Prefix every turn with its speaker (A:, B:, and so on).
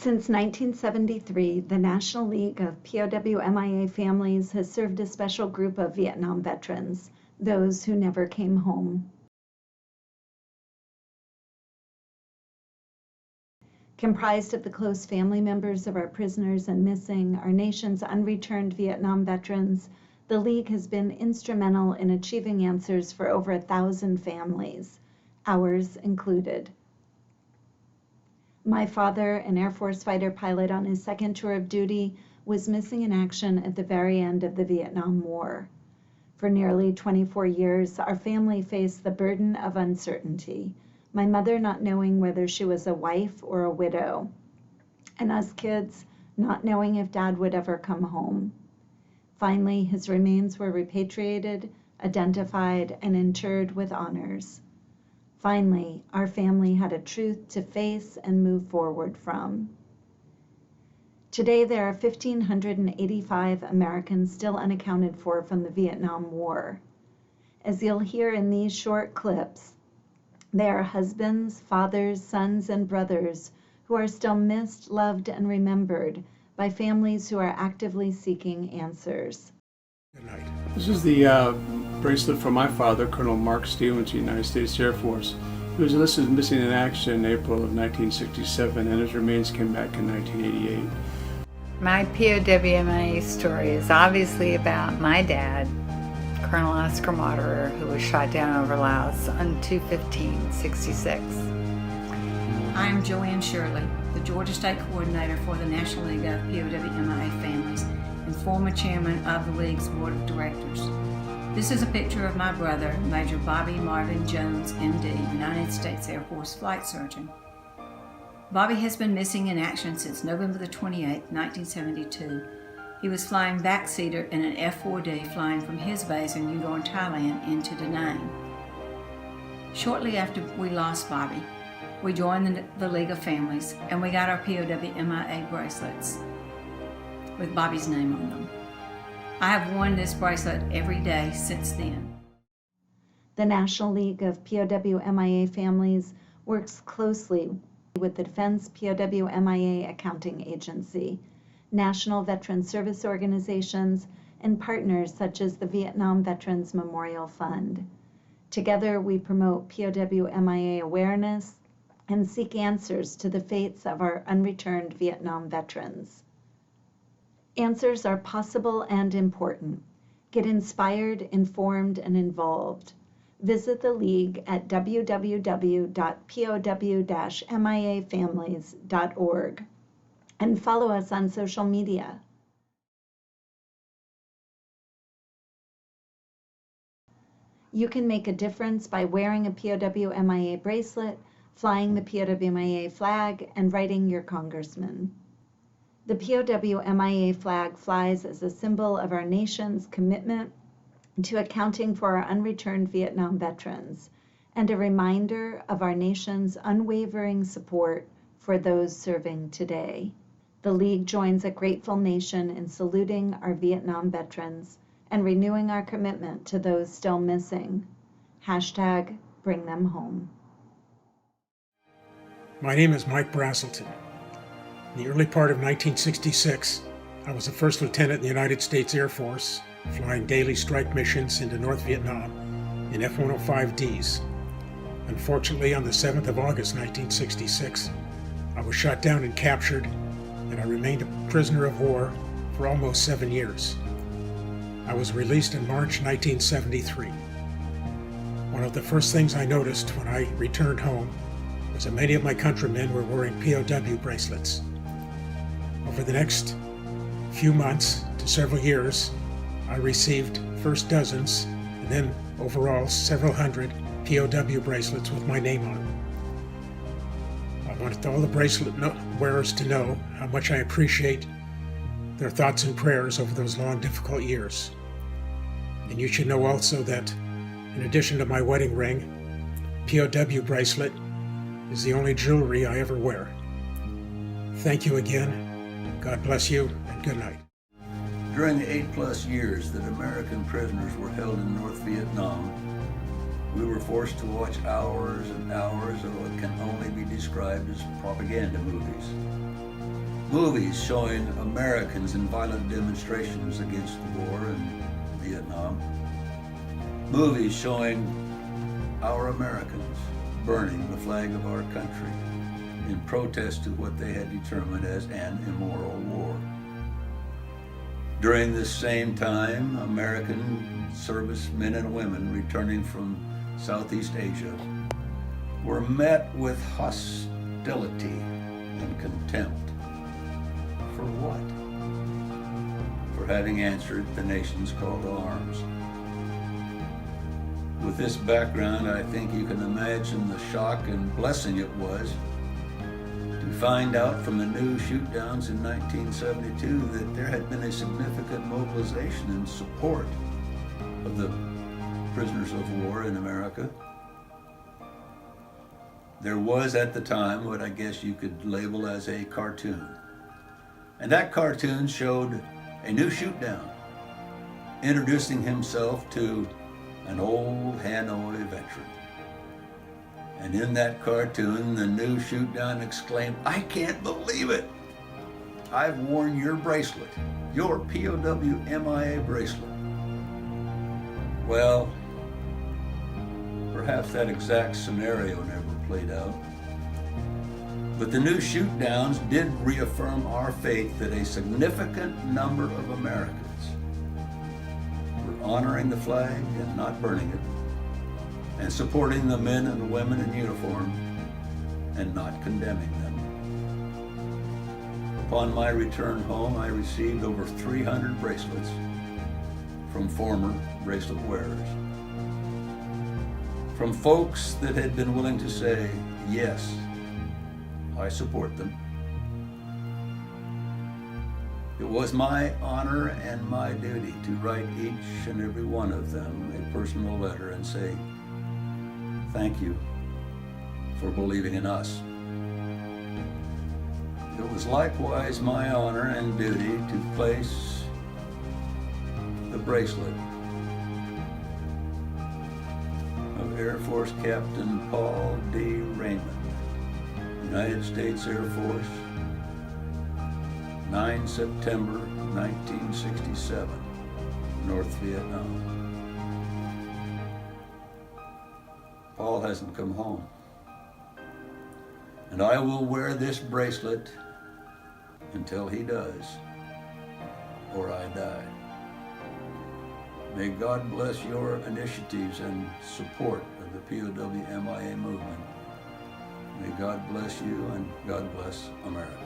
A: Since 1973, the National League of POW/MIA Families has served a special group of Vietnam veterans, those who never came home. Comprised of the close family members of our prisoners and missing, our nation's unreturned Vietnam veterans, the League has been instrumental in achieving answers for over 1,000 families, ours included. My father, an Air Force fighter pilot on his second tour of duty, was missing in action at the very end of the Vietnam War. For nearly 24 years, our family faced the burden of uncertainty, my mother not knowing whether she was a wife or a widow, and us kids not knowing if Dad would ever come home. Finally, his remains were repatriated, identified, and interred with honors. Finally, our family had a truth to face and move forward from. Today, there are 1,585 Americans still unaccounted for from the Vietnam War. As you'll hear in these short clips, they are husbands, fathers, sons, and brothers who are still missed, loved, and remembered by families who are actively seeking answers.
B: Good night. This is the bracelet from my father, Colonel Mark Stevens, United States Air Force. He was listed missing in action in April of 1967, and his remains came back in 1988.
C: My POW/MIA story is obviously about my dad, Colonel Oscar Moderer, who was shot down over Laos on 2/15/66.
D: I'm Joanne Shirley, the Georgia State Coordinator for the National League of POW/MIA Families and former chairman of the League's Board of Directors. This is a picture of my brother, Major Bobby Marvin Jones, MD, United States Air Force flight surgeon. Bobby has been missing in action since November the 28th, 1972. He was flying backseater in an F-4D flying from his base in Udon, Thailand into Da Nang. Shortly after we lost Bobby, we joined the League of Families and we got our POW/MIA bracelets with Bobby's name on them. I have worn this bracelet every day since then.
A: The National League of POW/MIA Families works closely with the Defense POW/MIA Accounting Agency, National Veteran Service Organizations, and partners such as the Vietnam Veterans Memorial Fund. Together, we promote POW/MIA awareness and seek answers to the fates of our unreturned Vietnam veterans. Answers are possible and important. Get inspired, informed, and involved. Visit the League at www.pow-miafamilies.org and follow us on social media. You can make a difference by wearing a POW/MIA bracelet, flying the POW/MIA flag, and writing your congressman. The POW/MIA flag flies as a symbol of our nation's commitment to accounting for our unreturned Vietnam veterans and a reminder of our nation's unwavering support for those serving today. The League joins a grateful nation in saluting our Vietnam veterans and renewing our commitment to those still missing. Hashtag bring them home.
B: My name is Mike Brazelton. In the early part of 1966, I was a first lieutenant in the United States Air Force, flying daily strike missions into North Vietnam in F-105Ds. Unfortunately, on the 7th of August 1966, I was shot down and captured, and I remained a prisoner of war for almost 7 years. I was released in March 1973. One of the first things I noticed when I returned home was that many of my countrymen were wearing POW bracelets. Over the next few months to several years, I received first dozens and then overall several hundred POW bracelets with my name on them. I wanted all the bracelet wearers to know how much I appreciate their thoughts and prayers over those long, difficult years. And you should know also that, in addition to my wedding ring, POW bracelet is the only jewelry I ever wear. Thank you again. God bless you, and good night.
E: During the 8+ years that American prisoners were held in North Vietnam, we were forced to watch hours and hours of what can only be described as propaganda movies. Movies showing Americans in violent demonstrations against the war in Vietnam. Movies showing our Americans burning the flag of our country in protest to what they had determined as an immoral war. During this same time, American servicemen and women returning from Southeast Asia were met with hostility and contempt. For what? For having answered the nation's call to arms. With this background, I think you can imagine the shock and blessing it was to find out from the new shoot-downs in 1972 that there had been a significant mobilization in support of the prisoners of war in America. There was at the time what I guess you could label as a cartoon. And that cartoon showed a new shoot-down introducing himself to an old Hanoi veteran. And in that cartoon, the new shoot-down exclaimed, "I can't believe it! I've worn your bracelet, your POW MIA bracelet." Well, perhaps that exact scenario never played out. But the new shoot-downs did reaffirm our faith that a significant number of Americans were honoring the flag and not burning it, and supporting the men and women in uniform and not condemning them. Upon my return home, I received over 300 bracelets from former bracelet wearers. From folks that had been willing to say, yes, I support them. It was my honor and my duty to write each and every one of them a personal letter and say, thank you for believing in us. It was likewise my honor and duty to place the bracelet of Air Force Captain Paul D. Raymond, United States Air Force, 9 September 1967, North Vietnam. Paul hasn't come home, and I will wear this bracelet until he does, or I die. May God bless your initiatives and support of the POW MIA movement. May God bless you and God bless America.